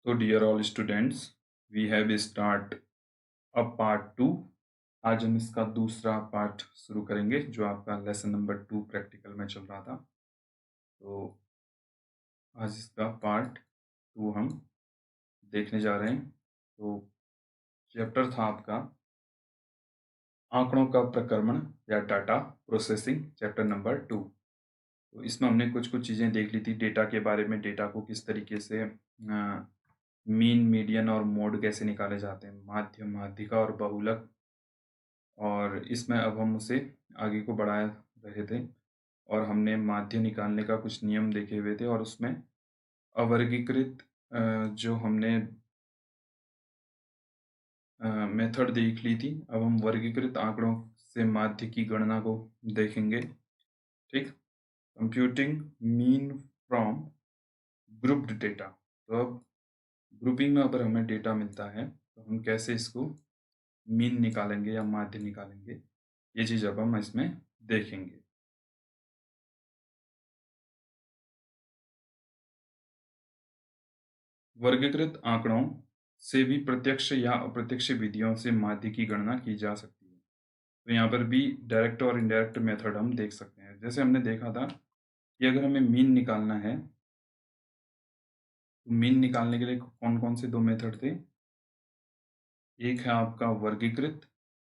तो dear all students, we have start a part 2। आज हम इसका दूसरा पार्ट शुरू करेंगे जो आपका लेसन नंबर 2 प्रैक्टिकल में चल रहा था। तो आज इसका पार्ट 2 हम देखने जा रहे हैं। तो चैप्टर था आपका आंकड़ों का प्रक्रमण या डाटा प्रोसेसिंग, चैप्टर नंबर 2। तो इसमें हमने कुछ कुछ चीज़ें देख ली थी डेटा के बारे में, डेटा को किस तरीके से मीन, मीडियन और मोड कैसे निकाले जाते हैं, माध्य, माध्यिका और बहुलक। और इसमें अब हम उसे आगे को बढ़ा रहे थे और हमने माध्य निकालने का कुछ नियम देखे हुए थे और उसमें अवर्गीकृत जो हमने मेथड देख ली थी। अब हम वर्गीकृत आंकड़ों से माध्य की गणना को देखेंगे। ठीक, computing mean from grouped data. तो अब ग्रुपिंग में अगर हमें डेटा मिलता है तो हम कैसे इसको मीन निकालेंगे या माध्य निकालेंगे, ये चीज़ अब हम इसमें देखेंगे। वर्गीकृत आंकड़ों से भी प्रत्यक्ष या अप्रत्यक्ष विधियों से माध्य की गणना की जा सकती है। तो यहाँ पर भी डायरेक्ट और इनडायरेक्ट मेथड हम देख सकते हैं। जैसे हमने देखा था कि अगर हमें मीन निकालना है तो मीन निकालने के लिए कौन कौन से दो मेथड थे। एक है आपका वर्गीकृत,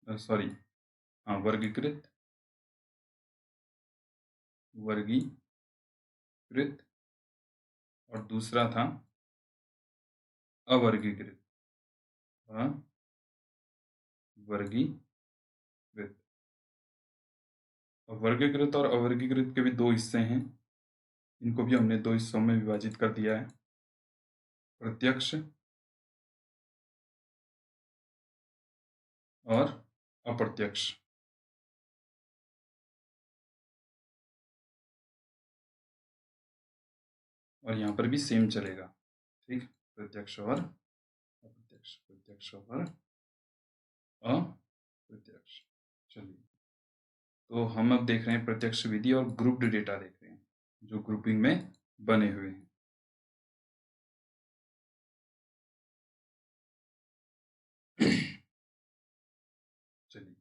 सॉरी, हाँ, वर्गीकृत, वर्गीकृत, और दूसरा था अवर्गीकृत, अवर्गीकृत। वर्गीकृत और अवर्गीकृत के भी दो हिस्से हैं, इनको भी हमने दो हिस्सों में विभाजित कर दिया है, प्रत्यक्ष और अप्रत्यक्ष। और यहाँ पर भी सेम चलेगा। ठीक, प्रत्यक्ष और अप्रत्यक्ष, प्रत्यक्ष और अप्रत्यक्ष। चलिए, तो हम अब देख रहे हैं प्रत्यक्ष विधि और ग्रुप्ड डेटा देख रहे हैं जो ग्रुपिंग में बने हुए हैं। चलिए,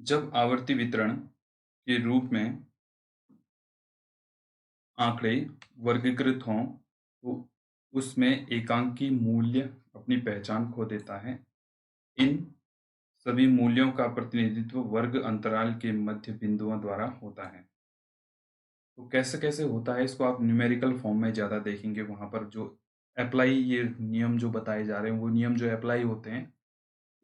जब आवर्ती वितरण के रूप में आंकड़े वर्गीकृत हों तो उसमें एकांकी मूल्य अपनी पहचान खो देता है। इन सभी मूल्यों का प्रतिनिधित्व वर्ग अंतराल के मध्य बिंदुओं द्वारा होता है। तो कैसे कैसे होता है, इसको आप न्यूमेरिकल फॉर्म में ज़्यादा देखेंगे। वहाँ पर जो अप्लाई, ये नियम जो बताए जा रहे हैं वो नियम जो अप्लाई होते हैं,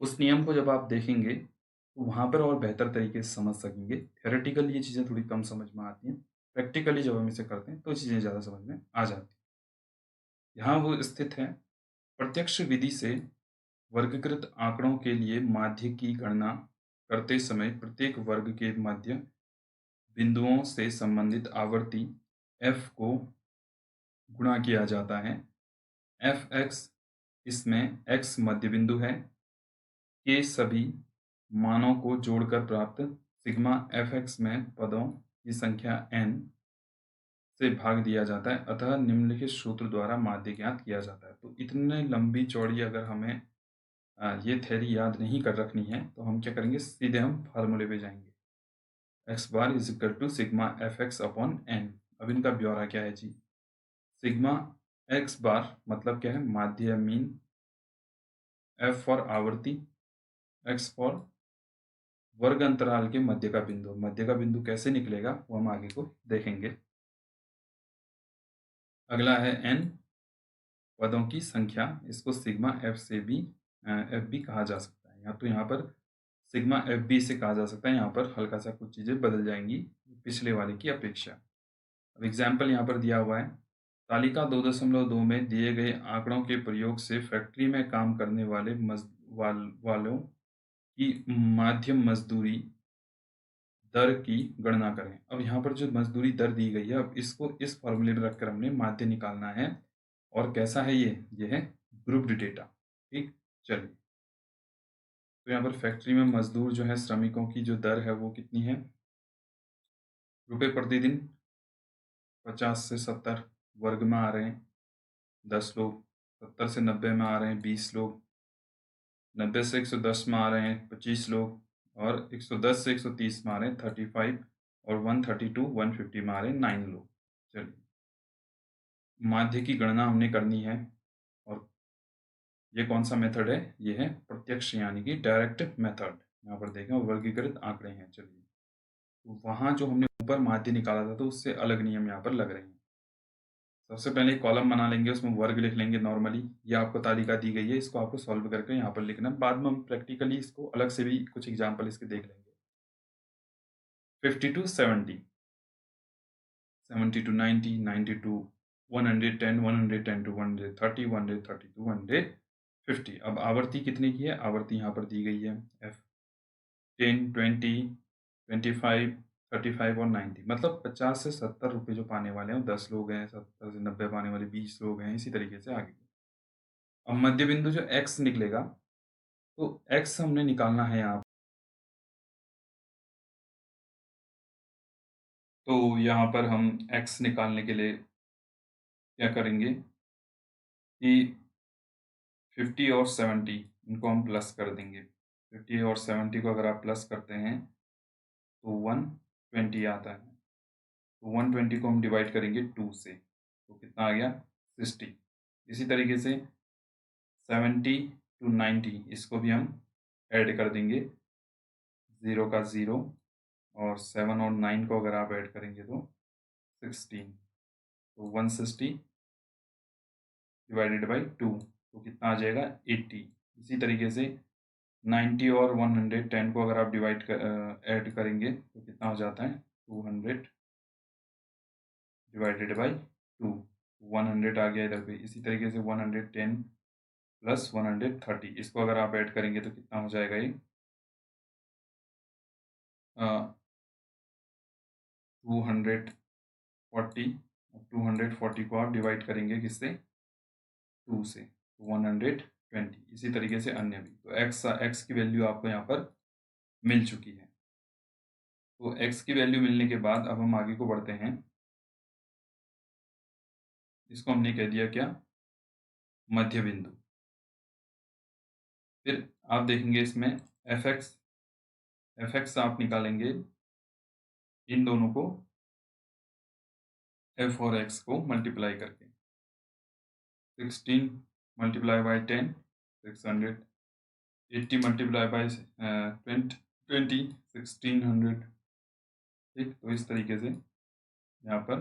उस नियम को जब आप देखेंगे तो वहाँ पर और बेहतर तरीके से समझ सकेंगे। थ्योरेटिकल ये चीज़ें थोड़ी कम समझ में आती हैं, प्रैक्टिकली जब हम इसे करते हैं तो चीज़ें ज़्यादा समझ में आ जाती हैं। यहाँ वो स्थित है, प्रत्यक्ष विधि से वर्गीकृत आंकड़ों के लिए माध्य की गणना करते समय प्रत्येक वर्ग के मध्य बिंदुओं से संबंधित आवर्ती f को गुणा किया जाता है। fx, इसमें x मध्य बिंदु है, के सभी मानों को जोड़कर प्राप्त सिग्मा fx में पदों की संख्या n से भाग दिया जाता है। अतः निम्नलिखित सूत्र द्वारा माध्य ज्ञात किया जाता है। तो इतने लंबी चौड़ी अगर हमें ये थ्योरी याद नहीं कर रखनी है तो हम क्या करेंगे, सीधे हम फार्मूले पे जाएंगे। X bar is equal to sigma F X upon N. अब इनका ब्यौरा क्या है जी। सिग्मा एक्स बार मतलब क्या है, माध्य मीन, एफ फॉर आवर्ती, एक्स फॉर वर्ग अंतराल के मध्य का बिंदु। मध्य का बिंदु कैसे निकलेगा वो हम आगे को देखेंगे। अगला है एन, पदों की संख्या। इसको सिग्मा एफ से भी एफ भी कहा जा सकता है। तो यहाँ पर सिग्मा एफ बी से कहा जा सकता है। यहाँ पर हल्का सा कुछ चीज़ें बदल जाएंगी पिछले वाले की अपेक्षा। अब एग्जाम्पल यहाँ पर दिया हुआ है, तालिका 2.2 में दिए गए आंकड़ों के प्रयोग से फैक्ट्री में काम करने वाले वालों की माध्यम मजदूरी दर की गणना करें। अब यहाँ पर जो मजदूरी दर दी गई है, अब इसको इस फॉर्मूले में रखकर हमने माध्य निकालना है। और कैसा है ये है ग्रुप्ड डेटा। ठीक, चलिए, तो यहाँ पर फैक्ट्री में मजदूर जो है, श्रमिकों की जो दर है वो कितनी है, रुपए प्रतिदिन 50 से 70 वर्ग में आ रहे हैं। 10 लोग, 70 से 90 में आ रहे हैं 20 लोग, 90 से 110 में आ रहे हैं 25 लोग, और 110 से 130 में आ रहे हैं 35, और 132 150 में आ रहे हैं 9 लोग। चलिए, माध्य की गणना हमने करनी है, और ये कौन सा मेथड है? ये है प्रत्यक्ष यानी कि डायरेक्ट मेथड। यहाँ पर देखें वर्गीकृत आंकड़े हैं। चलिए, तो वहाँ जो हमने ऊपर माध्य निकाला था तो उससे अलग नियम यहाँ पर लग रहे हैं। सबसे पहले एक कॉलम बना लेंगे, उसमें वर्ग लिख लेंगे नॉर्मली। ये आपको तालिका दी गई है, इसको आपको सॉल्व करके यहाँ पर लिखना है। बाद में हम प्रैक्टिकली इसको अलग से भी कुछ एग्जाम्पल इसके देख लेंगे। 50 to 70, 70 to 90, 90 to 110, 110 to 130, 130 to 150। अब आवर्ती कितने की है? आवर्ती यहाँ पर दी गई है f 10, 20, 25, 35 और 90। मतलब 50 से 70 रुपये जो पाने वाले हैं 10 लोग हैं, 70 से 90 पाने वाले 20 लोग हैं, इसी तरीके से आगे। अब मध्य बिंदु जो x निकलेगा, तो x हमने निकालना है यहाँ। तो यहाँ पर हम x निकालने के लिए क्या करेंगे कि 50 और 70 इनको हम प्लस कर देंगे। 50 और 70 को अगर आप प्लस करते हैं तो 120 आता है। तो 120 को हम डिवाइड करेंगे 2 से, तो कितना आ गया? 60। इसी तरीके से 70 to 90 इसको भी हम ऐड कर देंगे, 0 का 0, और 7 और 9 को अगर आप ऐड करेंगे तो 16, तो 160 डिवाइडेड बाई 2, तो कितना आ जाएगा? 80। इसी तरीके से 90 और 110 को अगर आप ऐड करेंगे तो कितना हो जाता है? 200 डिवाइडेड बाई 2, 100 आ गया इधर पे। इसी तरीके से 110 प्लस 130 इसको अगर आप ऐड करेंगे तो कितना हो जाएगा? ये 240, 240 को आप डिवाइड करेंगे किससे? 2 से, 120। इसी तरीके से अन्य भी। तो x की वैल्यू आपको यहाँ पर मिल चुकी है। तो x की वैल्यू मिलने के बाद अब हम आगे को बढ़ते हैं। इसको हमने कह दिया क्या? मध्य बिंदु। फिर आप देखेंगे इसमें fx आप निकालेंगे इन दोनों को, f और x को मल्टीप्लाई करके। 16 मल्टीप्लाई बाई 10, 600। 80 multiply by 20, 1600। ठीक, तो इस तरीके से यहाँ पर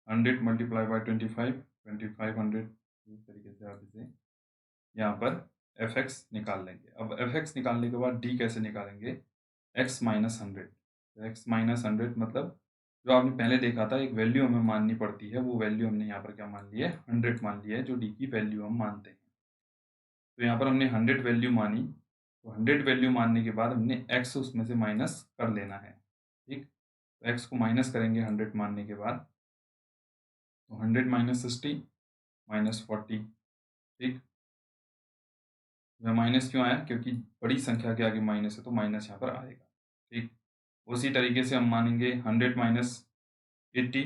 100 मल्टीप्लाई बाई 25, 2500। इस तरीके से आप इसे यहाँ पर fx निकाल लेंगे। अब fx निकालने के बाद d कैसे निकालेंगे? x minus 100। x माइनस 100 मतलब जो आपने पहले देखा था, एक वैल्यू हमें माननी पड़ती है, वो वैल्यू हमने यहाँ पर क्या मान ली है? 100 मान लिया है, जो d की वैल्यू हम मानते हैं। तो यहाँ पर हमने 100 वैल्यू मानी, तो 100 वैल्यू मानने के बाद हमने x उसमें से माइनस कर लेना है। ठीक, तो x को माइनस करेंगे 100 मानने के बाद, तो 100 माइनस 60 माइनस 40। ठीक, यह माइनस क्यों आया? क्योंकि बड़ी संख्या के आगे माइनस है तो माइनस यहाँ पर आएगा। ठीक, उसी तरीके से हम मानेंगे 100 माइनस 80,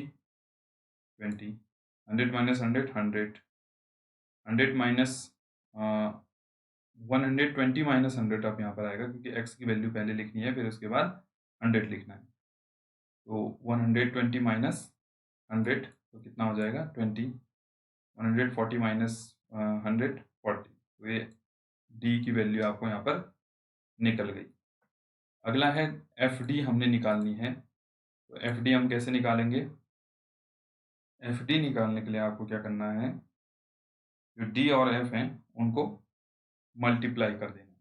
20। 100 माइनस 100, 100। 100 माइनस 120 माइनस 100 अब यहाँ पर आएगा, क्योंकि x की वैल्यू पहले लिखनी है, फिर उसके बाद 100 लिखना है। तो 120 माइनस 100, तो कितना हो जाएगा? 20। 140 माइनस 100, 40। तो ये d की वैल्यू आपको यहाँ पर निकल गई। अगला है FD हमने निकालनी है। तो FD हम कैसे निकालेंगे? FD निकालने के लिए आपको क्या करना है? जो D और F हैं उनको मल्टीप्लाई कर देना।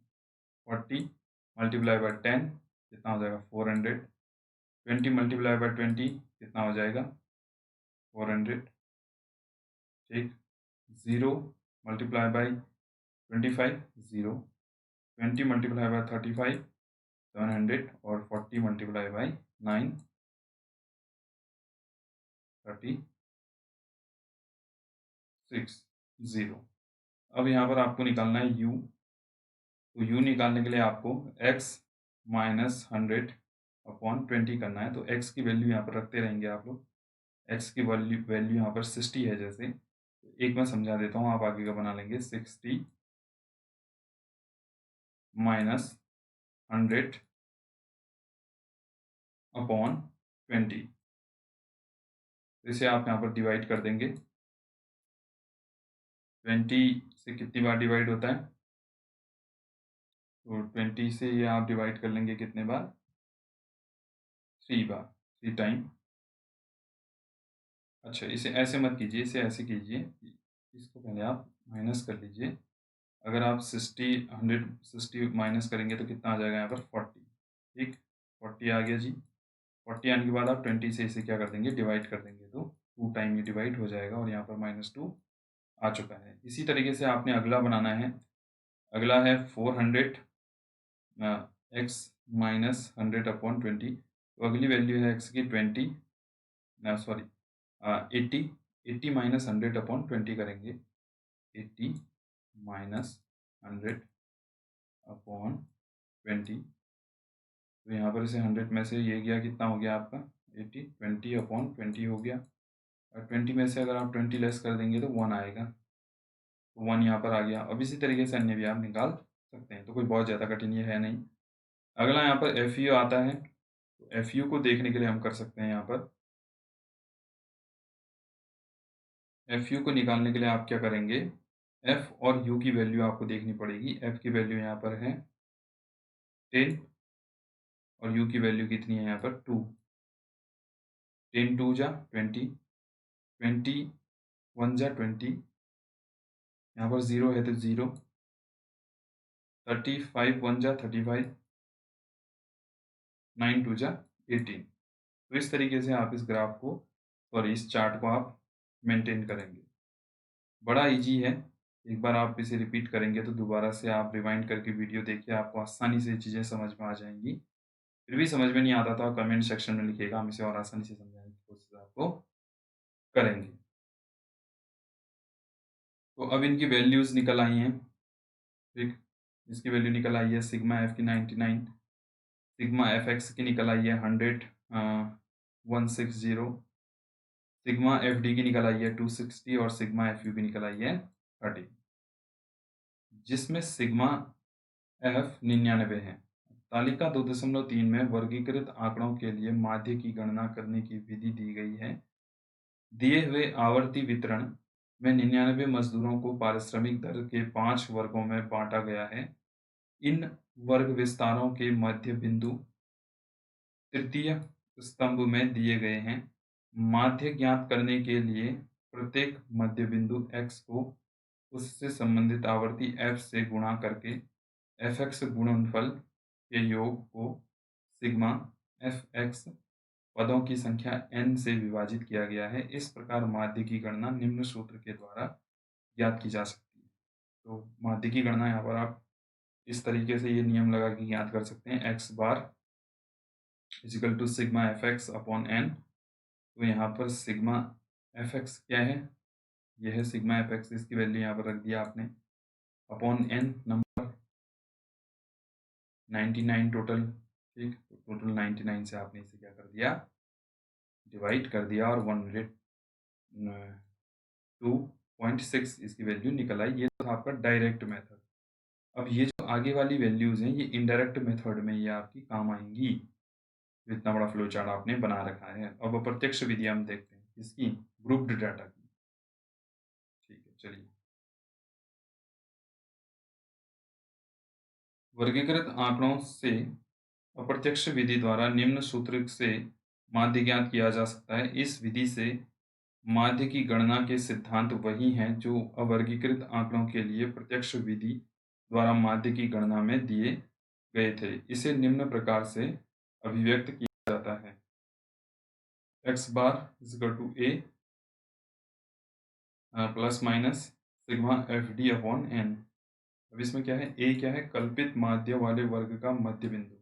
40 मल्टीप्लाई बाई 10 कितना हो जाएगा? 400। 20 मल्टीप्लाई बाई 20 कितना हो जाएगा? 400। ठीक, 0 मल्टीप्लाई बाई 25, 0। 20 multiply by 35, 700। और 40 मल्टीप्लाई बाई 9, 36, 0। अब यहाँ पर आपको निकालना है u। तो u निकालने के लिए आपको x माइनस 100 अपॉन 20 करना है। तो x की वैल्यू यहाँ पर रखते रहेंगे आप लोग। x की वैल्यू यहाँ पर 60 है, जैसे तो एक मैं समझा देता हूँ, आप आगे का बना लेंगे। 60 माइनस 100 अपॉन 20। इसे आप यहाँ पर डिवाइड कर देंगे। 20 से कितनी बार डिवाइड होता है? तो 20 से ये आप डिवाइड कर लेंगे कितने बार? 3 बार, 3 टाइम। अच्छा, इसे ऐसे मत कीजिए, इसे ऐसे कीजिए, इसको पहले आप माइनस कर लीजिए। अगर आप 60 माइनस करेंगे तो कितना आ जाएगा यहाँ पर? 40। ठीक, 40 आ गया जी। 40 आने के बाद आप 20 से इसे क्या कर देंगे? डिवाइड कर देंगे, तो 2 टाइम ये डिवाइड हो जाएगा और यहाँ पर -2 आ चुका है। इसी तरीके से आपने अगला बनाना है। अगला है 400 एक्स माइनस 100 अपॉन 20। तो अगली वैल्यू है एक्स की 80 माइनस 100 अपॉन 20 करेंगे। 80 माइनस 100 अपॉन 20। तो यहाँ पर इसे 100 में से ये गया, कितना हो गया आपका? 80। 20 अपॉन 20 हो गया, और 20 में से अगर आप 20 लेस कर देंगे तो 1 आएगा, तो 1 यहाँ पर आ गया। अब इसी तरीके से अन्य भी आप निकाल सकते हैं, तो कोई बहुत ज़्यादा कठिन ये है नहीं। अगला यहाँ पर एफ यू आता है। तो एफ यू को देखने के लिए हम कर सकते हैं, यहाँ पर एफ यू को निकालने के लिए आप क्या करेंगे? एफ और यू की वैल्यू आपको देखनी पड़ेगी। एफ की वैल्यू यहाँ पर है 10 और यू की वैल्यू कितनी है यहाँ पर? 2। 10 2 जा 20, 20 1 जा 20, यहाँ पर 0 है तो 0, 35 1 जा 35, 9 2 जा 18। तो इस तरीके से आप इस ग्राफ को, सॉरी इस चार्ट को आप मेंटेन करेंगे। बड़ा इजी है, एक बार आप इसे रिपीट करेंगे तो दोबारा से आप रिवाइंड करके वीडियो देखिए, आपको आसानी से चीज़ें समझ में आ जाएंगी। फिर भी समझ में नहीं आता तो आप कमेंट सेक्शन में लिखिएगा, हम इसे और आसानी से समझाने की कोशिश आपको करेंगे। तो अब इनकी वैल्यूज़ निकल आई हैं। ठीक, इसकी वैल्यू निकल आई है सिग्मा एफ की 99, सिग्मा एफ एक्स की निकल आई है 100 160, सिग्मा एफ डी की निकल आई है 260 और सिग्मा एफ यू की निकल आई है 30, जिसमें सिग्मा एफ 99 है। तालिका 2.3 में वर्गीकृत आंकड़ों के लिए माध्य की गणना करने की विधि दी गई है। दिए हुए आवर्ती वितरण में 99 मजदूरों को पारिश्रमिक दर के 5 वर्गों में बांटा गया है। इन वर्ग विस्तारों के मध्य बिंदु तृतीय स्तंभ में दिए गए हैं। माध्य ज्ञात करने के लिए प्रत्येक मध्य बिंदु x को उससे संबंधित आवर्ती f से गुणा करके fx गुणनफल के योग को सिग्मा fx पदों की संख्या n से विभाजित किया गया है। इस प्रकार माध्य की गणना निम्न सूत्र के द्वारा ज्ञात की जा सकती है। तो माध्य की गणना यहाँ पर आप इस तरीके से ये नियम लगा के ज्ञात कर सकते हैं, x bar is equal to sigma F X upon N. तो यहाँ पर सिग्मा एफ एक्स क्या है? यह है सिग्मा एफ एक्स, इसकी वैल्यू यहाँ पर रख दिया आपने, अपॉन एन नंबर 99 टोटल। ठीक, तो टोटल 99 से आपने इसे क्या कर दिया? डिवाइड कर दिया और 102.6 इसकी वैल्यू निकल आई। ये तो आपका डायरेक्ट मेथड। अब ये जो आगे वाली वैल्यूज़ हैं ये इनडायरेक्ट मेथड में ये आपकी काम आएंगी। इतना बड़ा फ्लो चार्ट आपने बना रखा है। अब अप्रत्यक्ष विधि हम देखते हैं इसकी, ग्रुप्ड डाटा की। ठीक है, चलिए। वर्गीकृत आंकड़ों से अप्रत्यक्ष विधि द्वारा निम्न सूत्र से माध्य ज्ञात किया जा सकता है। इस विधि से माध्य की गणना के सिद्धांत वही हैं जो अवर्गीकृत आंकड़ों के लिए प्रत्यक्ष विधि द्वारा माध्य की गणना में दिए गए थे। इसे निम्न प्रकार से अभिव्यक्त किया जाता है, x bar equal to a plus minus sigma F D upon N. अब इसमें क्या है? a क्या है? कल्पित माध्य वाले वर्ग का मध्य बिंदु।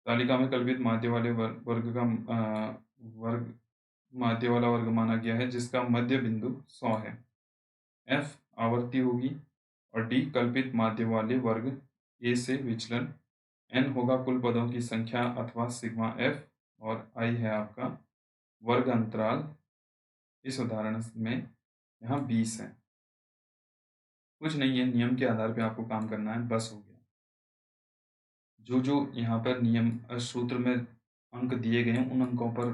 तालिका में कल्पित माध्य वाले वर्ग का वर्ग माध्य वाला वर्ग माना गया है जिसका मध्य बिंदु 100 है। f आवर्ती होगी और d कल्पित माध्य वाले वर्ग a से विचलन, n होगा कुल पदों की संख्या अथवा सिग्मा f और i है आपका वर्ग अंतराल। इस उदाहरण में यहाँ 20 है। कुछ नहीं है, नियम के आधार पे आपको काम करना है, बस हो गया। जो जो यहाँ पर नियम सूत्र में अंक दिए गए हैं, उन अंकों पर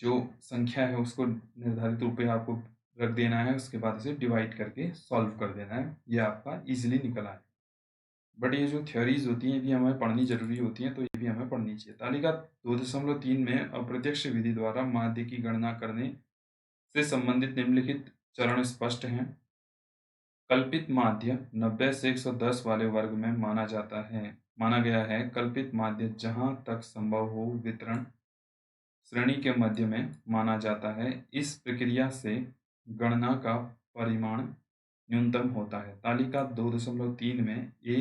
जो संख्या है उसको निर्धारित रूप में आपको रख देना है, उसके बाद इसे डिवाइड करके सॉल्व कर देना है, ये आपका इजीली निकल आए। बट ये जो थ्योरीज होती हैं ये भी हमें पढ़नी जरूरी होती हैं, तो ये भी हमें पढ़नी चाहिए। तालिका 2.3 में अप्रत्यक्ष विधि द्वारा माध्य की गणना करने से संबंधित निम्नलिखित चरण स्पष्ट हैं। कल्पित माध्य 90 से 110 वाले वर्ग में माना गया है। कल्पित माध्य जहां तक संभव हो वितरण श्रेणी के मध्य में माना जाता है। इस प्रक्रिया से गणना का परिमाण न्यूनतम होता है। तालिका 2.3 में ए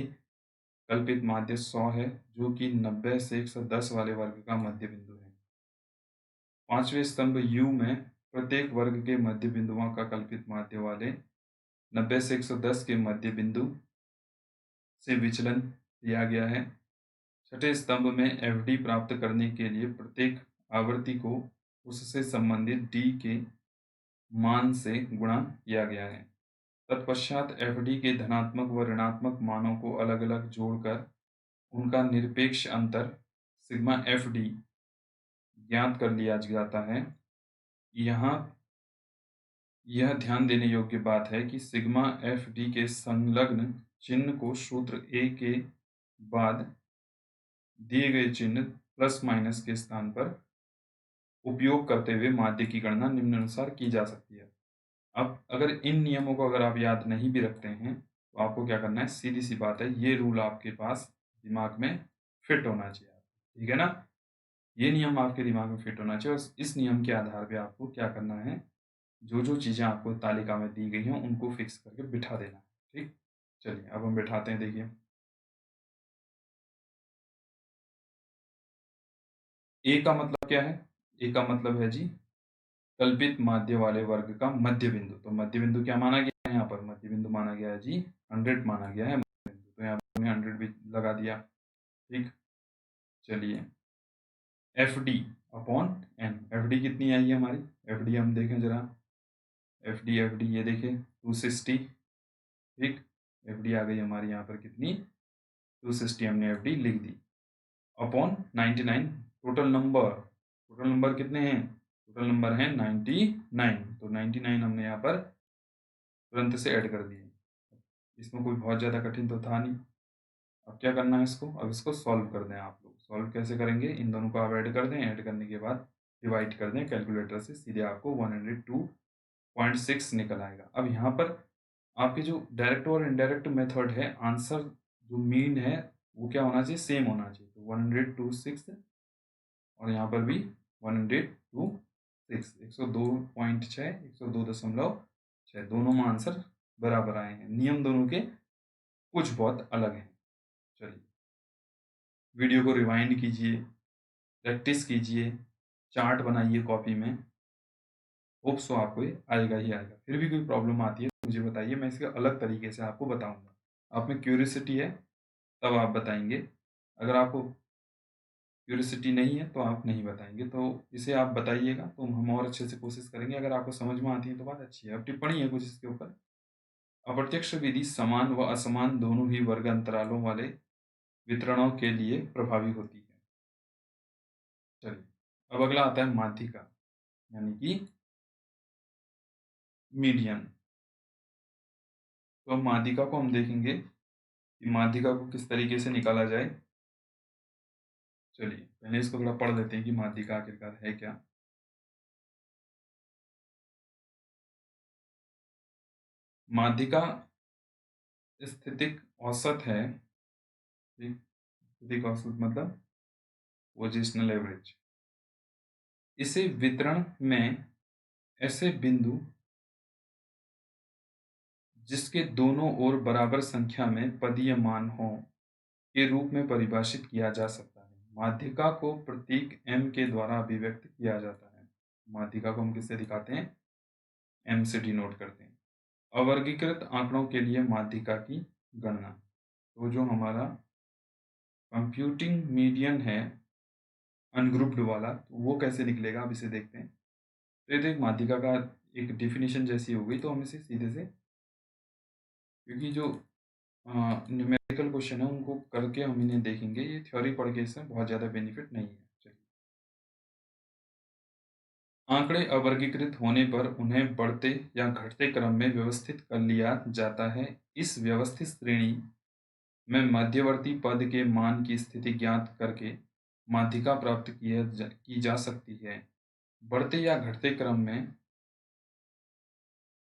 कल्पित माध्य 100 है, जो कि 90 से 110 वाले वर्ग का मध्य बिंदु है। पांचवें स्तंभ यू में प्रत्येक वर्ग के मध्य बिंदुओं का कल्पित माध्य वाले 90 से 110 के मध्य बिंदु से विचलन दिया गया है। छठे स्तंभ में एफडी प्राप्त करने के लिए प्रत्येक आवृत्ति को उससे संबंधित डी के मान से गुणा किया गया है। तत्पश्चात एफडी के धनात्मक व ऋणात्मक मानों को अलग अलग जोड़कर उनका निरपेक्ष अंतर सिग्मा एफ डी ज्ञात कर लिया जाता है। यहाँ यह ध्यान देने योग्य बात है कि सिग्मा एफ डी के संलग्न चिन्ह को सूत्र ए के बाद दिए गए चिन्ह प्लस माइनस के स्थान पर उपयोग करते हुए माध्य की गणना निम्नानुसार की जा सकती है। अब अगर इन नियमों को अगर आप याद नहीं भी रखते हैं तो आपको क्या करना है, सीधी सी बात है, ये रूल आपके पास दिमाग में फिट होना चाहिए। ठीक है ना, ये नियम आपके दिमाग में फिट होना चाहिए और इस नियम के आधार पे आपको क्या करना है, जो जो चीजें आपको तालिका में दी गई हैं उनको फिक्स करके बिठा देना। ठीक, चलिए अब हम बिठाते हैं। देखिए ए का मतलब क्या है, ए का मतलब है जी कल्पित माध्य वाले वर्ग का मध्य बिंदु। तो मध्य बिंदु क्या माना गया है, यहाँ पर मध्य बिंदु माना गया है जी 100 माना गया है मध्य बिंदु, तो यहाँ पर हमने 100 भी लगा दिया। ठीक, चलिए F D upon N, F D कितनी आई है हमारी, एफ डी हम देखें जरा, एफ डी ये देखें 260। ठीक, एफ डी आ गई हमारी यहाँ पर कितनी, 260 हमने एफ डी लिख दी अपॉन 99। टोटल नंबर कितने हैं, टोटल नंबर है 99, तो 99 हमने यहाँ पर तुरंत से ऐड कर दिए। इसमें कोई बहुत ज़्यादा कठिन तो था नहीं। अब क्या करना है इसको, अब इसको सॉल्व कर दें। आप लोग सॉल्व कैसे करेंगे, इन दोनों को आप ऐड कर दें, ऐड करने के बाद डिवाइड कर दें कैलकुलेटर से, सीधे आपको 102.6 निकल आएगा। अब यहाँ पर आपके जो डायरेक्ट और इनडायरेक्ट मेथड है, आंसर जो मीन है वो क्या होना चाहिए, सेम होना चाहिए। तो 102.6 और यहाँ पर भी 102.6, 102.6, 102.6, दोनों में आंसर बराबर आए हैं। नियम दोनों के कुछ बहुत अलग हैं। चलिए वीडियो को रिवाइंड कीजिए, प्रैक्टिस कीजिए, चार्ट बनाइए कॉपी में, होप सो आपको ये आएगा ही आएगा। फिर भी कोई प्रॉब्लम आती है तो मुझे बताइए, मैं इसके अलग तरीके से आपको बताऊंगा। आप में क्यूरियोसिटी है तब आप बताएंगे, अगर आपको क्यूरियोसिटी नहीं है तो आप नहीं बताएंगे। तो इसे आप बताइएगा तो हम और अच्छे से कोशिश करेंगे। अगर आपको समझ में आती है तो बात अच्छी है। अब टिप्पणी है कुछ इसके ऊपर। अप्रत्यक्ष विधि समान व असमान दोनों ही वर्ग अंतरालों वाले वितरणों के लिए प्रभावी होती है। चलिए अब अगला आता है माध्यिका, यानी कि मीडियन। तो माध्यिका को हम देखेंगे कि माध्यिका को किस तरीके से निकाला जाए। चलिए पहले इसको थोड़ा पढ़ लेते हैं कि माध्यिका आखिरकार है क्या। माध्यिका स्थितिक औसत है। स्थितिक औसत मतलब पोजिशनल एवरेज। इसे वितरण में ऐसे बिंदु जिसके दोनों ओर बराबर संख्या में पदीय मान हो के रूप में परिभाषित किया जा सकता है। माध्यिका को प्रतीक m के द्वारा अभिव्यक्त किया जाता है। माध्यिका को हम किससे दिखाते हैं, m से डिनोट करते हैं। अवर्गीकृत आंकड़ों के लिए माध्यिका की गणना, तो जो हमारा कंप्यूटिंग मीडियन है अनग्रुप्ड वाला, तो वो कैसे निकलेगा अब इसे देखते हैं। तो ये तो एक माध्यिका का एक डेफिनेशन जैसी हो गई, तो हम इसे सीधे से, क्योंकि जो न्यूमेरिकल क्वेश्चन है उनको करके हम इन्हें देखेंगे, ये थ्योरी पढ़ के इसमें बहुत ज़्यादा बेनिफिट नहीं है। चलिए, आंकड़े अवर्गीकृत होने पर उन्हें बढ़ते या घटते क्रम में व्यवस्थित कर लिया जाता है। इस व्यवस्थित श्रेणी में मध्यवर्ती पद के मान की स्थिति ज्ञात करके माध्यिका प्राप्त की जा सकती है। बढ़ते या घटते क्रम में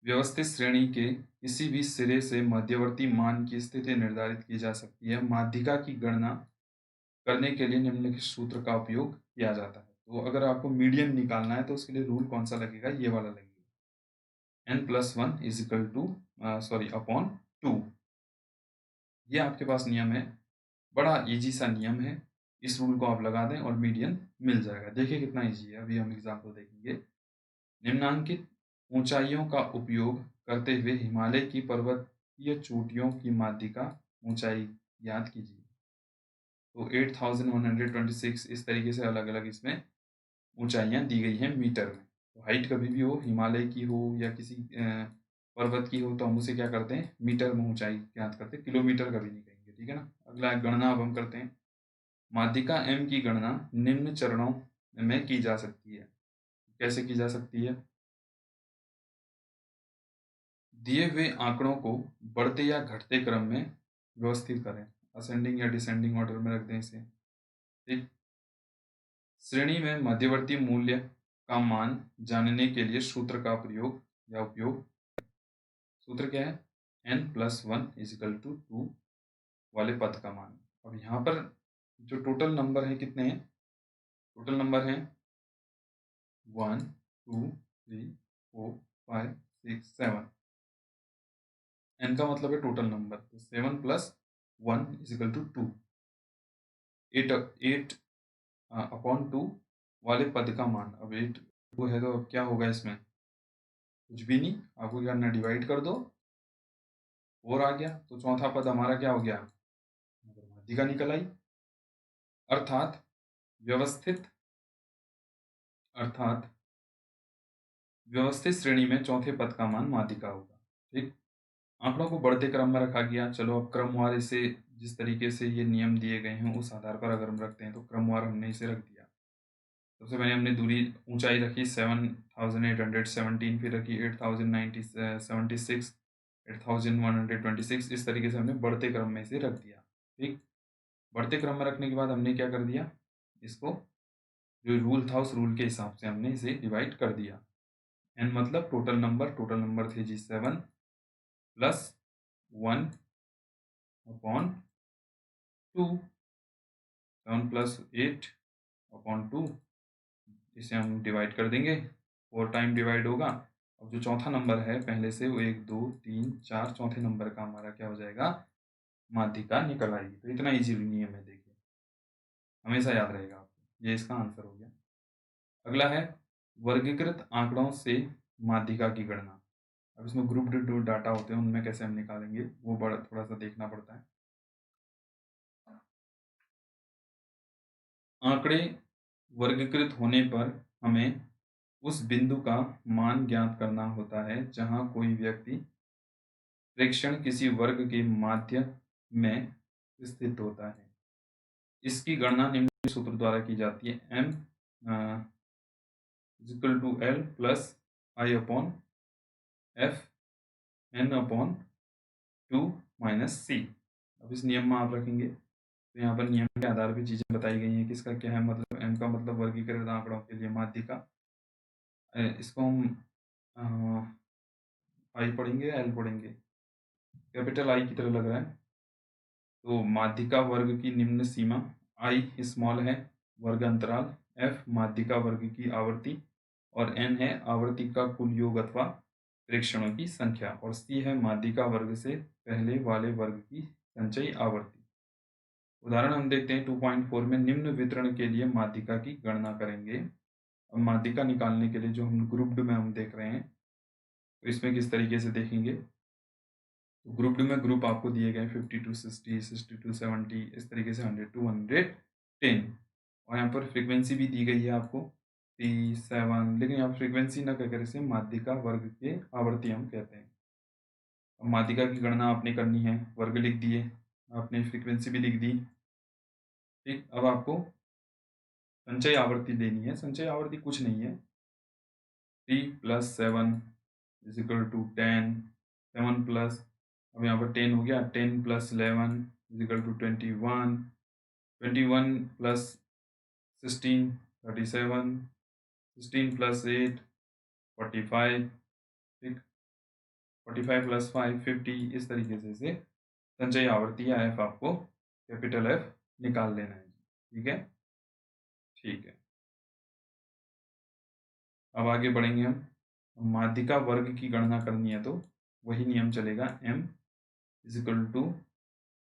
व्यवस्थित श्रेणी के किसी भी सिरे से मध्यवर्ती मान की स्थिति निर्धारित की जा सकती है। माध्यिका की गणना करने के लिए निम्नलिखित सूत्र का उपयोग किया जाता है। तो अगर आपको मीडियन निकालना है तो उसके लिए रूल कौन सा लगेगा, ये वाला लगेगा, n+1 is equal two upon 2। ये आपके पास नियम है, बड़ा इजी सा नियम है। इस रूल को आप लगा दें और मीडियन मिल जाएगा। देखिए कितना इजी है, अभी हम एग्जाम्पल देखेंगे। निम्नांकित ऊंचाइयों का उपयोग करते हुए हिमालय की पर्वतीय चोटियों की माध्यिका ऊंचाई ज्ञात कीजिए। तो 8126 इस तरीके से अलग अलग इसमें ऊंचाइयां दी गई हैं मीटर में। तो हाइट कभी भी हो, हिमालय की हो या किसी पर्वत की हो, तो हम उसे क्या करते हैं, मीटर में ऊंचाई ज्ञात करते हैं, किलोमीटर कभी नहीं कहेंगे, ठीक है ना। अगला गणना अब हम करते हैं। माध्यिका m की गणना निम्न चरणों में की जा सकती है। कैसे की जा सकती है, दिए हुए आंकड़ों को बढ़ते या घटते क्रम में व्यवस्थित करें, असेंडिंग या डिसेंडिंग ऑर्डर में रख दें इसे, ठीक। श्रेणी में मध्यवर्ती मूल्य का मान जानने के लिए सूत्र का प्रयोग या उपयोग। सूत्र क्या है, n+1 इज इक्वल टू 2 वाले पद का मान। अब यहाँ पर जो टोटल नंबर है कितने हैं, टोटल नंबर है 1 2 3 4 5 6 7। n का मतलब है टोटल नंबर, तो 7+1 इज इक्वल टू 2। 8 अपॉन 2 वाले पद का मान। अब 8 2 है तो अब क्या होगा इसमें, कुछ भी नहीं, आपको क्या करना, डिवाइड कर दो, 4 आ गया। तो चौथा पद हमारा क्या हो गया, माध्यिका निकल आई। अर्थात व्यवस्थित अर्थात व्यवस्थित श्रेणी में चौथे पद का मान माध्यिका होगा, ठीक। आंकड़ों को बढ़ते क्रम में रखा गया। चलो अब क्रमवार इसे, जिस तरीके से ये नियम दिए गए हैं उस आधार पर अगर हम रखते हैं, तो क्रमवार हमने इसे रख दिया। सबसे पहले हमने दूरी ऊंचाई रखी 7817, फिर रखी 8076, 8126, इस तरीके से हमने बढ़ते क्रम में इसे रख दिया, ठीक। बढ़ते क्रम में रखने के बाद हमने क्या कर दिया, इसको जो रूल था उस रूल के हिसाब से हमने इसे डिवाइड कर दिया। n मतलब टोटल नंबर थे जी 7 + 1 अपॉन 2, 7 + 8 अपॉन 2, इसे हम डिवाइड कर देंगे, 4 टाइम डिवाइड होगा। अब जो चौथा नंबर है पहले से, वो 1 2 3 4 चौथे नंबर का हमारा क्या हो जाएगा, माध्यिका निकल आएगी। तो इतना इजी नियम है, देखिए हमेशा याद रहेगा आपको। ये इसका आंसर हो गया। अगला है वर्गीकृत आंकड़ों से माध्यिका की गणना। अब इसमें ग्रुप डाटा होते हैं, उनमें कैसे हम निकालेंगे वो बड़ा थोड़ा सा देखना पड़ता है। आंकड़े वर्गीकृत होने पर हमें उस बिंदु का मान ज्ञात करना होता है जहां कोई व्यक्ति प्रेक्षण किसी वर्ग के माध्य में स्थित होता है। इसकी गणना निम्न सूत्र द्वारा की जाती है, m equal to l plus I upon f n upon 2 minus c। अब इस नियम में आप रखेंगे तो यहाँ पर नियम के आधार पर चीजें बताई गई हैं। किसका क्या है मतलब, m का मतलब वर्गीकृत आंकड़ों के लिए माध्यिका। इसको हम आई पढ़ेंगे या एल पढ़ेंगे, कैपिटल आई की तरह लग रहा है। तो माध्यिका वर्ग की निम्न सीमा, आई स्मॉल है वर्ग अंतराल, एफ माध्यिका वर्ग की आवृत्ति, और एन है आवृत्ति का कुल योग अथवा प्रेक्षणों की संख्या, और सी है माध्यिका वर्ग से पहले वाले वर्ग की संचयी आवृत्ति। उदाहरण हम देखते हैं 2.4 में, निम्न वितरण के लिए माध्यिका की गणना करेंगे। अब माध्यिका निकालने के लिए जो हम ग्रुप्ड में हम देख रहे हैं, तो इसमें किस तरीके से देखेंगे, तो ग्रुप्ड में ग्रुप आपको दिए गए 52 60 62 70, इस तरीके से 100 to 110, और यहाँ पर फ्रीक्वेंसी भी दी गई है आपको 57, लेकिन यहाँ फ्रीक्वेंसी ना कहकर इसे माध्यिका वर्ग के आवर्ती हम कहते हैं। अब माध्यिका की गणना आपने करनी है, वर्ग लिख दिए, आपने फ्रीक्वेंसी भी लिख दी। ठीक, अब आपको संचय आवर्ती लेनी है। संचय आवर्ती कुछ नहीं है, 3 + 7 = 10, 7 प्लस, अब यहाँ पर 10 हो गया, 10 + 11 = 21, 21 + 16 37, 16 + 8 45, ठीक, 45 + 5 50, इस तरीके से इसे संचयी आवर्ती या एफ आपको कैपिटल एफ निकाल लेना है। ठीक है, ठीक है। अब आगे बढ़ेंगे हम। माध्यिका वर्ग की गणना करनी है तो वही नियम चलेगा, m =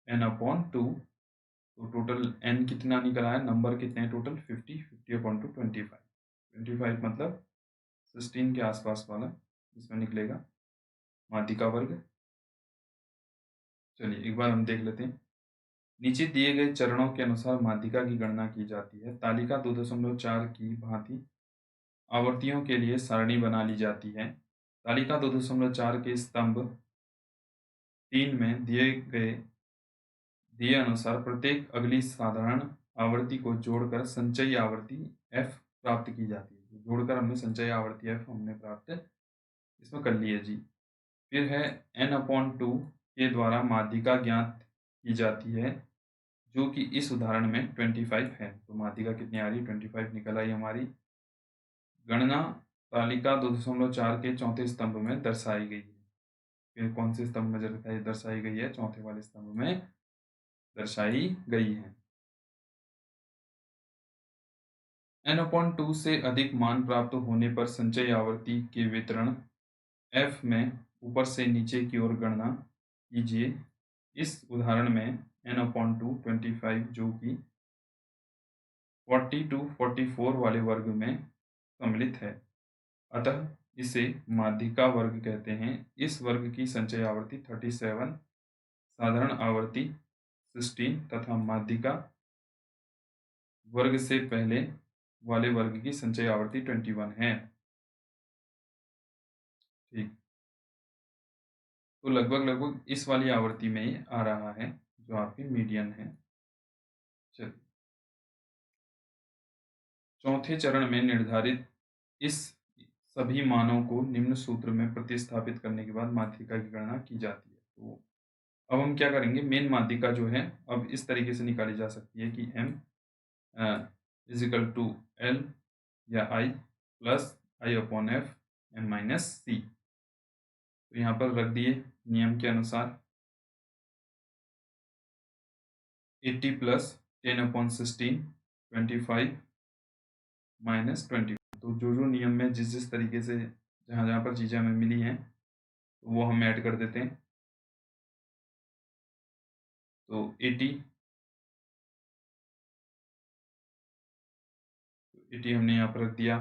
n/2। तो टोटल n कितना निकला है, नंबर कितने हैं टोटल, 50, 50/25, 25 मतलब 16 के आसपास वाला इसमें निकलेगा माध्यिका वर्ग। चलिए एक बार हम देख लेते हैं। नीचे दिए गए चरणों के अनुसार माध्यिका की गणना की जाती है। तालिका 2.4 की भांति आवर्तियों के लिए सारणी बना ली जाती है। तालिका 2.4 के स्तंभ 3 में दिए अनुसार प्रत्येक अगली साधारण आवर्ती को जोड़कर संचयी आवर्ती f प्राप्त की जाती है। जोड़कर हमने संचयी आवर्ती f हमने प्राप्त इसमें कर ली है जी। फिर है n/2 के द्वारा माध्यिका ज्ञात की जाती है, जो कि इस उदाहरण में 25 है। तो माध्यिका कितनी आ रही है, 25 निकल आई हमारी। गणना तालिका 2.4 के चौथे स्तंभ में दर्शाई गई है। फिर कौन से स्तंभ में दर्शाई गई है, चौथे वाले स्तंभ में दर्शाई गई है। n/2 से अधिक मान प्राप्त होने पर संचयी आवर्ती के वितरण f में ऊपर से नीचे की ओर गणना कीजिए। इस उदाहरण में n/2 25, जो कि 40 to 44 वाले वर्ग में सम्मिलित है, अतः इसे माध्यिका वर्ग कहते हैं। इस वर्ग की संचयी आवर्ती 37, साधारण आवर्ती 16 तथा माध्यिका वर्ग से पहले वाले वर्ग की संचयी आवर्ती 21 है। ठीक, तो लगभग इस वाली आवर्ती में ये आ रहा है, जो आपकी मीडियन है। चलिए, चौथे चरण में निर्धारित इस सभी मानों को निम्न सूत्र में प्रतिस्थापित करने के बाद माध्यिका की गणना की जाती है। तो अब हम क्या करेंगे, मेन माध्यिका जो है अब इस तरीके से निकाली जा सकती है कि m = L या I + I/f m - c। तो यहाँ पर रख दिए नियम के अनुसार 80 + 10/16 25 - 20। तो जो नियम में जिस तरीके से जहाँ पर चीज़ें हमें मिली हैं तो वो हम ऐड कर देते हैं। तो 80 हमने यहाँ पर रख दिया।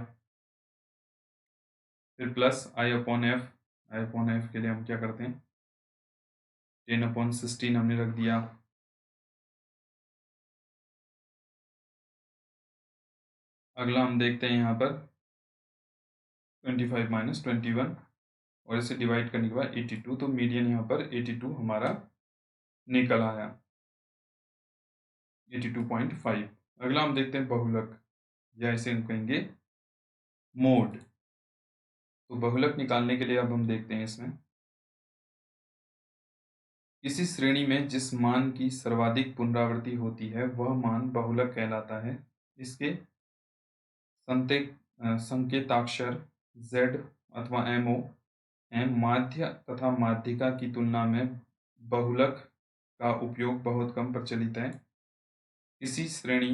फिर प्लस I/f के लिए हम क्या करते हैं, 10/16 हमने रख दिया। अगला हम देखते हैं यहाँ पर 25 - 21 और इसे डिवाइड करने के बाद 82। तो मीडियन यहाँ पर 82 हमारा निकल आया, 82.5। अगला हम देखते हैं बहुलक, या इसे हम कहेंगे मोड। तो बहुलक निकालने के लिए अब हम देखते हैं इसमें, किसी श्रेणी में जिस मान की सर्वाधिक पुनरावृत्ति होती है वह मान बहुलक कहलाता है। इसके संकेताक्षर Z अथवा MO हैं। माध्य तथा माध्यिका की तुलना में बहुलक का उपयोग बहुत कम प्रचलित है। इसी श्रेणी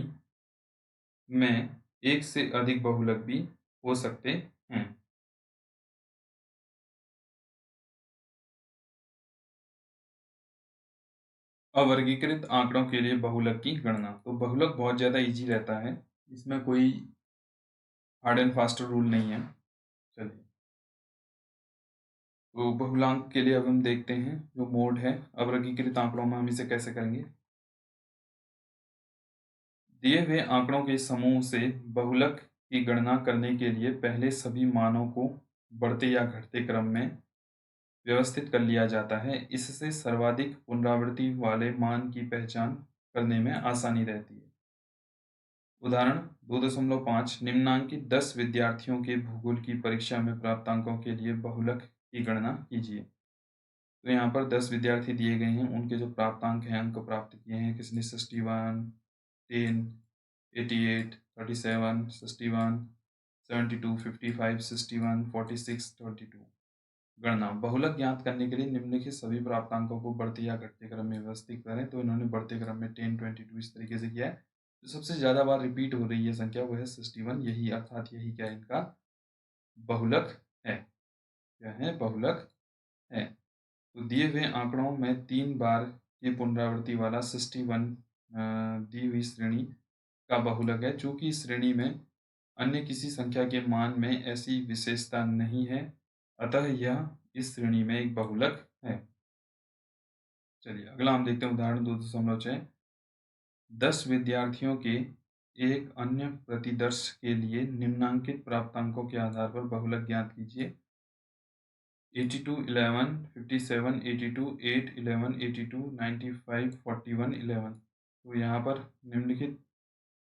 में एक से अधिक बहुलक भी हो सकते हैं। अवर्गीकृत आंकड़ों के लिए बहुलक की गणना। तो बहुलक बहुत ज़्यादा इजी रहता है, इसमें कोई हार्ड एंड फास्ट रूल नहीं है। चलिए, तो बहुलांक के लिए अब हम देखते हैं जो मोड है अवर्गीकृत आंकड़ों में हम इसे कैसे करेंगे। दिए हुए आंकड़ों के समूह से बहुलक की गणना करने के लिए पहले सभी मानों को बढ़ते या घटते क्रम में व्यवस्थित कर लिया जाता है। इससे सर्वाधिक पुनरावृत्ति वाले मान की पहचान करने में आसानी रहती है। उदाहरण 2.5 निम्नांकित 10 विद्यार्थियों के भूगोल की परीक्षा में प्राप्त अंकों के लिए बहुलक की गणना कीजिए। तो यहाँ पर 10 विद्यार्थी दिए गए हैं, उनके जो प्राप्तांक हैं, अंक प्राप्त किए हैं, किसने 61, 10, 88, 37, 61, 72, 55, 61, 46, 22। गणना बहुलक ज्ञात करने के लिए निम्नलिखित सभी प्राप्तांकों को बढ़ते या घटते क्रम में व्यवस्थित करें। तो इन्होंने बढ़ते क्रम में 10, 22 इस तरीके से किया है। जो सबसे ज्यादा बार रिपीट हो रही है संख्या वो है 61, यही अर्थात यही क्या इनका बहुलक है। क्या है? बहुलक है। तो दिए हुए आंकड़ों में 3 बार की पुनरावृत्ति वाला 61 दी हुई श्रेणी का बहुलक है। चूंकि इस श्रेणी में अन्य किसी संख्या के मान में ऐसी विशेषता नहीं है, अतः यह इस श्रेणी में एक बहुलक है। चलिए अगला हम देखते हैं उदाहरण 2.6। 10 विद्यार्थियों के एक अन्य प्रतिदर्श के लिए निम्नांकित प्राप्तांकों के आधार पर बहुलक ज्ञात कीजिए। 82, 11, 57, 82, 8, 11, 82, 95, 41, 11। तो यहाँ पर निम्नलिखित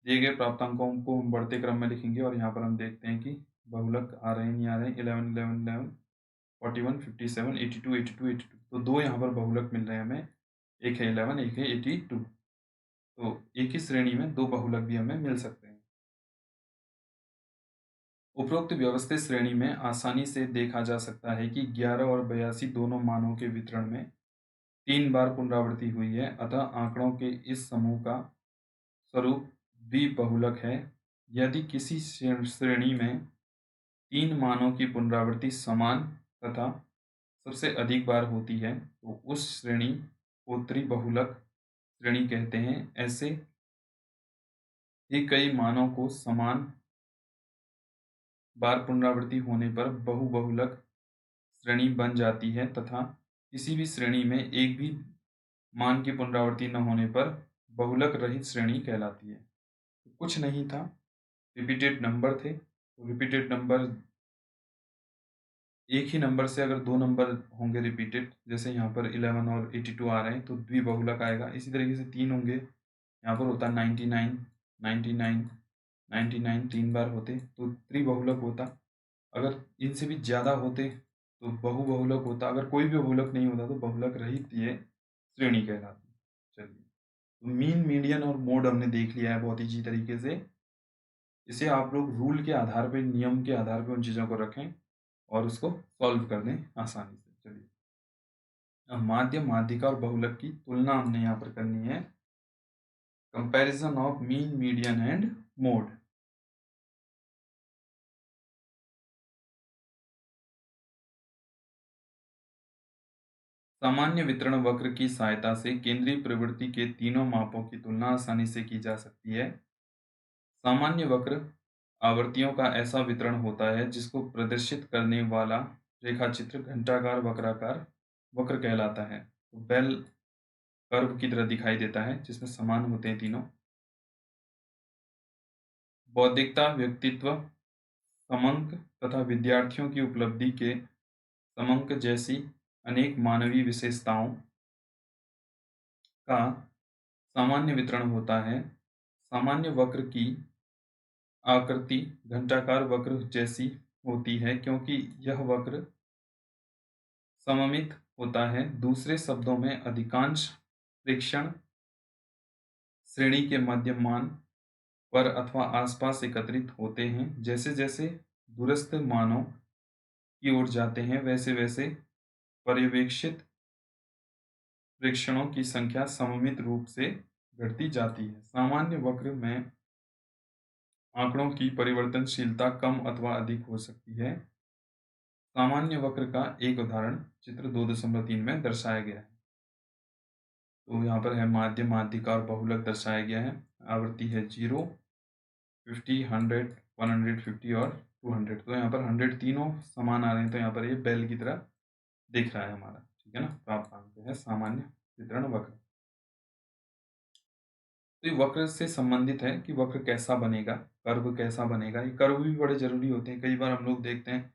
दिए गए प्राप्तांकों को हम बढ़ते क्रम में लिखेंगे और यहाँ पर हम देखते हैं कि बहुलक आ रहे हैं नहीं आ रहे हैं। 11, 11, 11, 41, 57, 82, 82, 82। तो दो यहाँ पर बहुलक मिल रहे हैं हमें, एक है 11, एक है 82। तो एक ही श्रेणी में दो बहुलक भी हमें मिल सकते हैं। उपरोक्त व्यवस्थित श्रेणी में आसानी से देखा जा सकता है कि 11 और 82 दोनों मानों के वितरण में 3 बार पुनरावृत्ति हुई है, अतः आंकड़ों के इस समूह का स्वरूप द्विबहुलक है। यदि किसी श्रेणी में 3 मानों की पुनरावृत्ति समान तथा सबसे अधिक बार होती है तो उस श्रेणी को त्रिबहुलक श्रेणी कहते हैं। ऐसे ही कई मानों को समान बार पुनरावृत्ति होने पर बहुबहुलक श्रेणी बन जाती है तथा किसी भी श्रेणी में एक भी मान की पुनरावृत्ति न होने पर बहुलक रहित श्रेणी कहलाती है। तो कुछ नहीं था, रिपीटेड नंबर थे। तो रिपीटेड नंबर एक ही नंबर से अगर दो नंबर होंगे रिपीटेड, जैसे यहाँ पर 11 और 82 आ रहे हैं तो द्विबहुलक आएगा। इसी तरीके से 3 होंगे, यहाँ पर होता 99, 99, 99 3 बार होते तो त्रिबहुलक होता। अगर इनसे भी ज़्यादा होते तो बहुबहुलक होता। अगर कोई भी बहुलक नहीं होता तो बहुलक रहित ये श्रेणी कहलाती। चलिए, तो मीन, मीडियन और मोड हमने देख लिया है बहुत इजी तरीके से। इसे आप लोग रूल के आधार पे, नियम के आधार पे उन चीज़ों को रखें और उसको सॉल्व कर दें आसानी से। चलिए, अब माध्य, माध्यिका और बहुलक की तुलना हमने यहाँ पर करनी है। Comparison of mean, median and mode. सामान्य वितरण वक्र की सहायता से केंद्रीय प्रवृत्ति के तीनों मापों की तुलना आसानी से की जा सकती है। सामान्य वक्र आवृत्तियों का ऐसा वितरण होता है जिसको प्रदर्शित करने वाला रेखाचित्र घंटाकार वक्राकार वक्र कहलाता है। तो बेल कर्व की तरह दिखाई देता है जिसमें समान होते हैं तीनों। बौद्धिकता, व्यक्तित्व, समंक तथा विद्यार्थियों की उपलब्धि के समंक जैसी अनेक मानवीय विशेषताओं का सामान्य वितरण होता है। सामान्य वक्र की आकृति घंटाकार वक्र जैसी होती है क्योंकि यह वक्र सममित होता है। दूसरे शब्दों में अधिकांश प्रेक्षण श्रेणी के मध्य मान पर अथवा आसपास एकत्रित होते हैं। जैसे जैसे दूरस्थ मानों की ओर जाते हैं वैसे वैसे पर्यवेक्षित प्रेक्षणों की संख्या सममित रूप से घटती जाती है। सामान्य वक्र में आंकड़ों की परिवर्तनशीलता कम अथवा अधिक हो सकती है। सामान्य वक्र का एक उदाहरण चित्र 2.3 में दर्शाया गया है। तो यहाँ पर है माध्य, माध्यिका और बहुलक दर्शाया गया है। आवृत्ति है 0, 50, 100, 150 और 200। तो यहाँ पर 100 तीनों समान आ रहे हैं तो यहाँ पर ये बेल की तरह दिख रहा है हमारा। ठीक है ना। प्राप्तांक है सामान्य वितरण वक्र। तो ये वक्र से संबंधित है कि वक्र कैसा बनेगा, कर्व कैसा बनेगा। ये कर्व भी बड़े ज़रूरी होते हैं, कई बार हम लोग देखते हैं,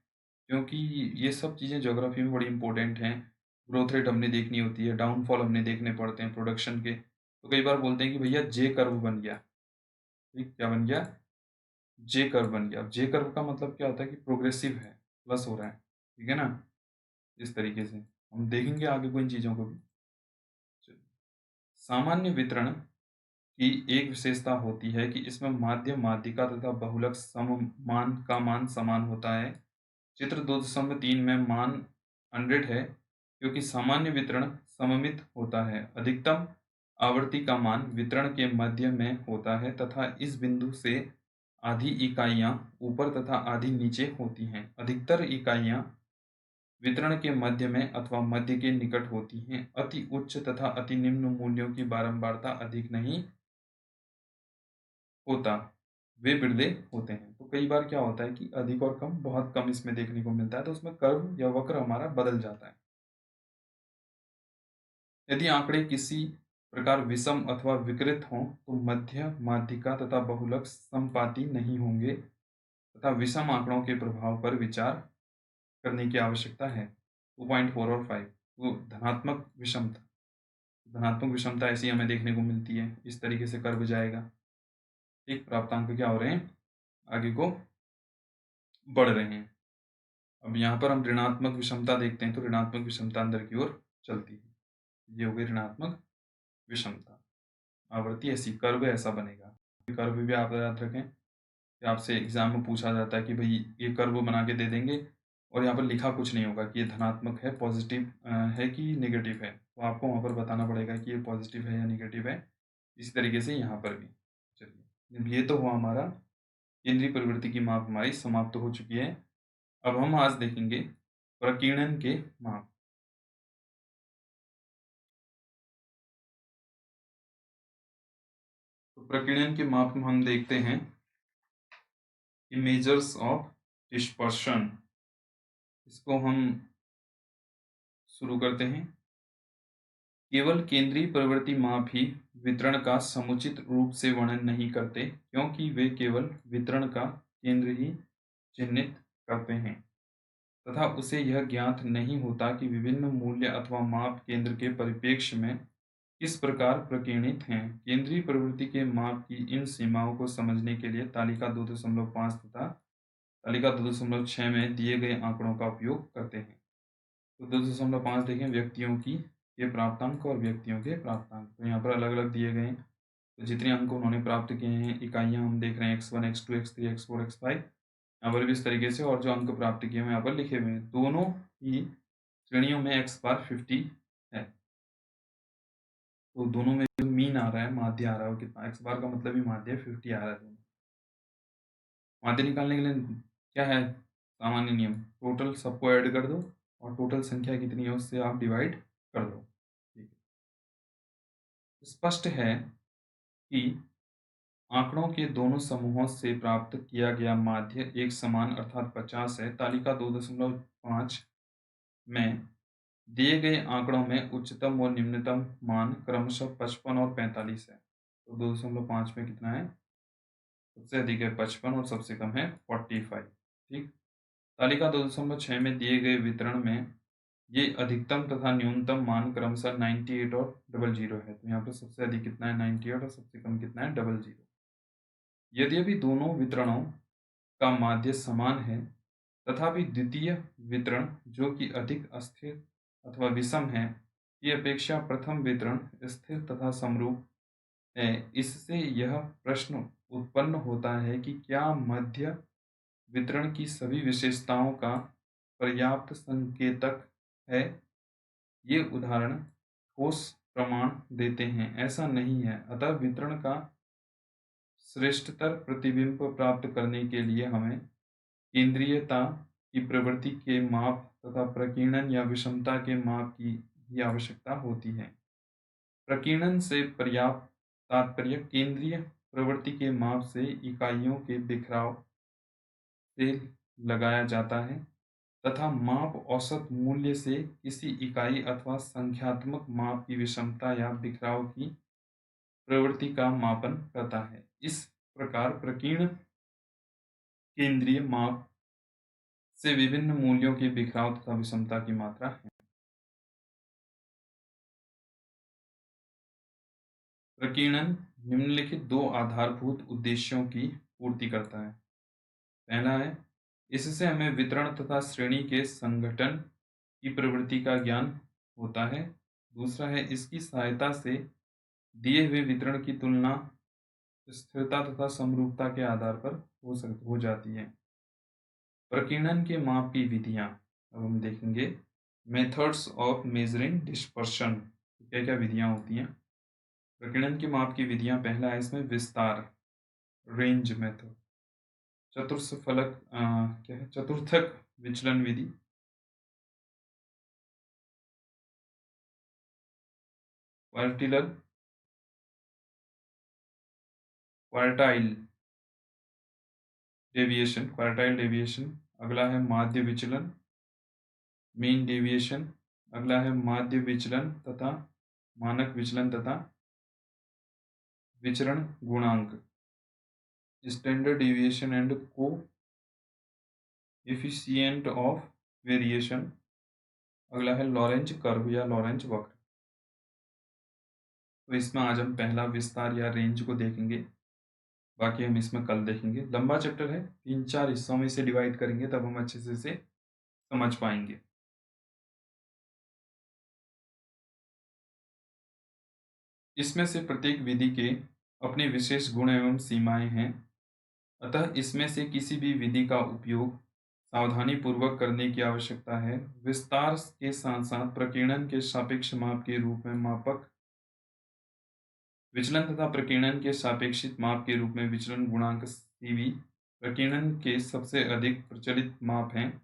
क्योंकि ये सब चीज़ें ज्योग्राफी में बड़ी इंपॉर्टेंट हैं। ग्रोथ रेट हमने देखनी होती है, डाउनफॉल हमने देखने पड़ते हैं प्रोडक्शन के। तो कई बार बोलते हैं कि भैया जे कर्व बन गया, ठीक, क्या बन गया? जे कर्व बन गया। अब जे कर्व का मतलब क्या होता है कि प्रोग्रेसिव है, प्लस हो रहा है, ठीक है ना? इस तरीके से हम देखेंगे आगे को इन चीज़ों को भी। चलिए। सामान्य वितरण की एक विशेषता होती है कि इसमें माध्य, माध्यिका तथा बहुलक सममान का मान समान होता है। चित्र 2.3 में मान 100 है, क्योंकि सामान्य वितरण सममित होता है। अधिकतम आवृत्ति का मान वितरण के मध्य में होता है तथा इस बिंदु से आधी इकाइयां ऊपर तथा आधी नीचे होती हैं। अधिकतर इकाइयां वितरण के मध्य में अथवा मध्य के निकट होती हैं। अति उच्च तथा अति निम्न मूल्यों की बारंबारता अधिक नहीं होता, वे बिरले होते हैं। तो कई बार क्या होता है कि अधिक और कम बहुत कम इसमें देखने को मिलता है, तो उसमें कर्व या वक्र हमारा बदल जाता है। यदि आंकड़े किसी प्रकार विषम अथवा विकृत हों तो मध्य, माध्यिका तथा बहुलक समपाती नहीं होंगे तथा विषम आंकड़ों के प्रभाव पर विचार करने की आवश्यकता है। 2.4 और 5, तो धनात्मक विषमता ऐसी हमें देखने को मिलती है। इस तरीके से कर्व जाएगा। ठीक, प्राप्तांक क्या हो रहे हैं, आगे को बढ़ रहे हैं। अब यहाँ पर हम ऋणात्मक विषमता देखते हैं, तो ऋणात्मक विषमता अंदर की ओर चलती है। ये हो गई ऋणात्मक विषमता। आवृत्ति ऐसी, कर्व ऐसा बनेगा। कर्व भी आप याद रखें कि आपसे एग्जाम में पूछा जाता है कि भाई ये कर्व बना के दे देंगे और यहाँ पर लिखा कुछ नहीं होगा कि ये धनात्मक है, पॉजिटिव है कि नेगेटिव है, तो आपको वहाँ पर बताना पड़ेगा कि ये पॉजिटिव है या नेगेटिव है। इसी तरीके से यहाँ पर भी। चलिए, अब ये तो हुआ हमारा केंद्रीय प्रवृत्ति की माप हमारी समाप्त हो चुकी है। अब हम आज देखेंगे प्रकीर्णन के माप। तो प्रकीर्णन के माप में हम देखते हैं मेजर्स ऑफ डिस्पर्शन। इसको हम शुरू करते हैं। केवल केंद्रीय प्रवृत्ति माप ही वितरण का समुचित रूप से वर्णन नहीं करते, क्योंकि वे केवल वितरण का केंद्र ही चिह्नित करते हैं तथा उसे यह ज्ञात नहीं होता कि विभिन्न मूल्य अथवा माप केंद्र के परिप्रेक्ष्य में किस प्रकार प्रकीर्णित हैं। केंद्रीय प्रवृत्ति के माप की इन सीमाओं को समझने के लिए तालिका 2.5 तथा तालिका 2.6 में दिए गए आंकड़ों का उपयोग करते हैं। तो 2.5 देखें, व्यक्तियों की के प्राप्तांक और व्यक्तियों के प्राप्तांक। तो यहाँ पर अलग अलग दिए गए हैं। तो जितने अंक उन्होंने प्राप्त किए हैं, इकाइयाँ हम देख रहे हैं x1, x2, x3, x4, x5, यहाँ पर भी इस तरीके से, और जो अंक प्राप्त किए हैं यहाँ पर लिखे हुए हैं। दोनों ही श्रेणियों में x बार 50 है। तो दोनों में जो मीन आ रहा है, माध्य आ रहा है, वो कितना, x बार का मतलब ही माध्य है, 50 आ रहा है दोनों। माध्य निकालने के लिए क्या है सामान्य नियम, टोटल सबको ऐड कर दो और टोटल संख्या कितनी है उससे आप डिवाइड कर दो। ठीक है। स्पष्ट है कि आंकड़ों के दोनों समूहों से प्राप्त किया गया माध्य एक समान अर्थात 50 है। तालिका 2.5 में दिए गए आंकड़ों में उच्चतम और निम्नतम मान क्रमशः 55 और 45 है। तो 2.5 में कितना है, सबसे अधिक है 55 और सबसे कम है 45। ठीक, तालिका 2.6 में दिए गए वितरण में ये अधिकतम तथा न्यूनतम मान क्रमशः 98 और 00 है। तो यहाँ पर सबसे अधिक कितना है 98 और सबसे कम कितना है 00। यद्यपि दोनों वितरणों का माध्य समान है, तथापि द्वितीय वितरण जो कि अधिक अस्थिर अथवा विषम है की अपेक्षा प्रथम वितरण स्थिर तथा समरूप है। इससे यह प्रश्न उत्पन्न होता है कि क्या मध्य वितरण की सभी विशेषताओं का पर्याप्त संकेतक है। ये उदाहरण ठोस प्रमाण देते हैं, ऐसा नहीं है। अतः वितरण का श्रेष्ठतर प्रतिबिंब प्राप्त करने के लिए हमें केंद्रीयता की प्रवृत्ति के माप तथा प्रकीर्णन या विषमता के माप की भी आवश्यकता होती है। प्रकीर्णन से पर्याप्त तात्पर्य केंद्रीय प्रवृत्ति के माप से इकाइयों के बिखराव से लगाया जाता है तथा माप औसत मूल्य से किसी इकाई अथवा संख्यात्मक माप की विषमता या बिखराव की प्रवृत्ति का मापन करता है। इस प्रकार प्रकीर्ण केंद्रीय माप से विभिन्न मूल्यों के बिखराव तथा विषमता की मात्रा है। प्रकीर्णन निम्नलिखित दो आधारभूत उद्देश्यों की पूर्ति करता है। पहला है, इससे हमें वितरण तथा श्रेणी के संगठन की प्रवृत्ति का ज्ञान होता है। दूसरा है, इसकी सहायता से दिए हुए वितरण की तुलना स्थिरता तथा समरूपता के आधार पर हो जाती है। प्रकीर्णन के माप की विधियां अब हम देखेंगे। मेथड्स ऑफ मेजरिंग डिस्पर्शन, क्या क्या विधियां होती हैं प्रकीर्णन के माप की विधियां। पहला है इसमें विस्तार, रेंज मेथड। चतुर्थक विचलन विधि। Quartile deviation. अगला है माध्य विचलन, मीन डेविएशन। अगला है माध्य विचलन तथा मानक विचलन तथा विचरण गुणांक, स्टैंडर्ड डेविएशन एंड को एफिशिएंट ऑफ वेरिएशन। अगला है लॉरेंज कर्व या लॉरेंज वक्र। तो इसमें आज हम पहला विस्तार या रेंज को देखेंगे, बाकी हम इसमें कल देखेंगे। लंबा चैप्टर है, 3-4 हिस्सों में इसे डिवाइड करेंगे, तब हम अच्छे से इसे समझ पाएंगे। इसमें से प्रत्येक विधि के अपने विशेष गुण एवं सीमाएं हैं, अतः इसमें से किसी भी विधि का उपयोग सावधानी पूर्वक करने की आवश्यकता है। विस्तार के साथ साथ प्रकीर्णन के सापेक्ष माप के रूप में मापक विचलन तथा प्रकीर्णन के सापेक्षित माप के रूप में विचलन गुणांक CV प्रकीर्णन के सबसे अधिक प्रचलित माप हैं।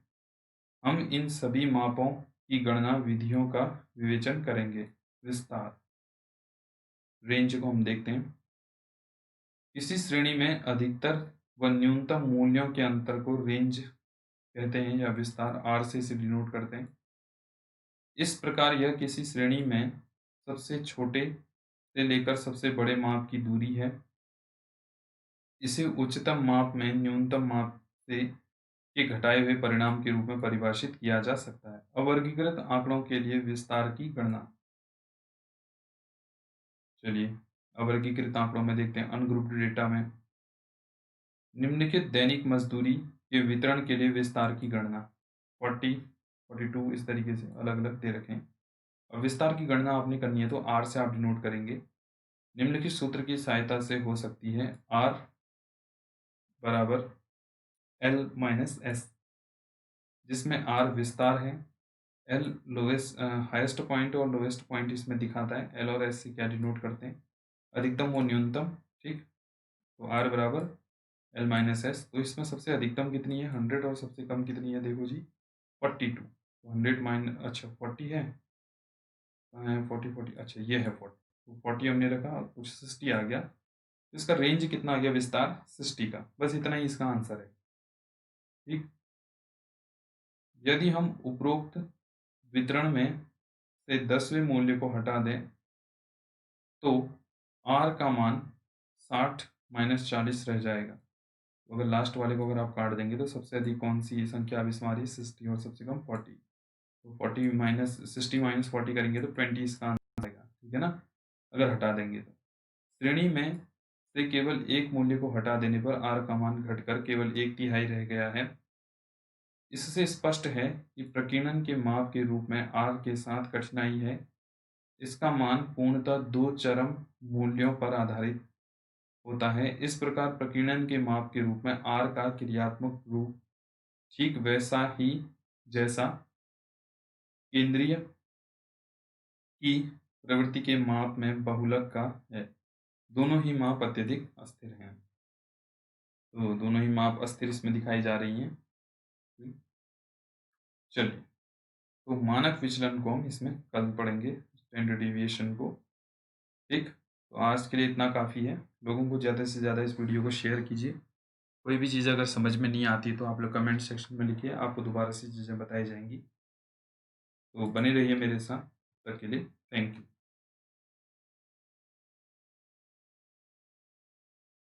हम इन सभी मापों की गणना विधियों का विवेचन करेंगे। विस्तार, रेंज को हम देखते हैं। किसी श्रेणी में अधिकतर व न्यूनतम मूल्यों के अंतर को रेंज कहते हैं या विस्तार R से इसे डिनोट करते हैं। इस प्रकार यह किसी श्रेणी में सबसे छोटे से लेकर सबसे बड़े माप की दूरी है। इसे उच्चतम माप में न्यूनतम माप से के घटाए हुए परिणाम के रूप में परिभाषित किया जा सकता है। अवर्गीकृत आंकड़ों के लिए विस्तार की गणना। चलिए अवर्गीकृत आंकड़ों में देखते हैं। अनग्रुप्ड डेटा में निम्नलिखित दैनिक मजदूरी के वितरण के लिए विस्तार की गणना 40, 42 इस तरीके से अलग अलग दे रखें। अब विस्तार की गणना आपने करनी है तो R से आप डिनोट करेंगे। निम्नलिखित सूत्र की सहायता से हो सकती है। R बराबर L माइनस S, जिसमें R विस्तार है, L लोवेस्ट हाईएस्ट पॉइंट और लोवेस्ट पॉइंट इसमें दिखाता है। L और S से क्या डिनोट करते हैं, अधिकतम और न्यूनतम। ठीक, तो R बराबर L माइनस S। तो इसमें सबसे अधिकतम कितनी है 100 और सबसे कम कितनी है देखो जी 42। तो 100 माइनस, अच्छा 40 है, 40, अच्छा ये है 40। तो 40 हमने रखा, कुछ 60 आ गया। तो इसका रेंज कितना आ गया विस्तार 60 का। बस इतना ही इसका आंसर है। ठीक, यदि हम उपरोक्त वितरण में से 10वें मूल्य को हटा दें तो R का मान 60 माइनस 40 रह जाएगा। तो अगर लास्ट वाले को अगर आप काट देंगे तो सबसे अधिक कौन सी संख्या अब इसमें आ रही है 60 और सबसे कम 40। तो 40 माइनस 60 माइनस 40 करेंगे तो 20 इसका आंसर आएगा। ठीक है ना, अगर हटा देंगे तो। श्रेणी में से केवल एक मूल्य को हटा देने पर R का मान घटकर केवल 1/3 रह गया है। इससे स्पष्ट है कि प्रकीर्णन के माप के रूप में R के साथ कठिनाई है। इसका मान पूर्णतः दो चरम मूल्यों पर आधारित होता है। इस प्रकार प्रकीर्णन के माप के रूप में R का क्रियात्मक रूप ठीक वैसा ही जैसा केंद्रीय की प्रवृत्ति के माप में बहुलक का है। दोनों ही माप अत्यधिक अस्थिर हैं। तो दोनों ही माप अस्थिर इसमें दिखाई जा रही हैं। चलिए, तो मानक विचलन को हम इसमें कल पढ़ेंगे, स्टैंडर्ड डेविएशन को। ठीक, तो आज के लिए इतना काफ़ी है। लोगों को ज़्यादा से ज़्यादा इस वीडियो को शेयर कीजिए। कोई भी चीज़ अगर समझ में नहीं आती तो आप लोग कमेंट सेक्शन में लिखिए, आपको दोबारा से चीज़ें बताई जाएंगी। तो बने रहिए मेरे साथ, तब तक के लिए थैंक यू।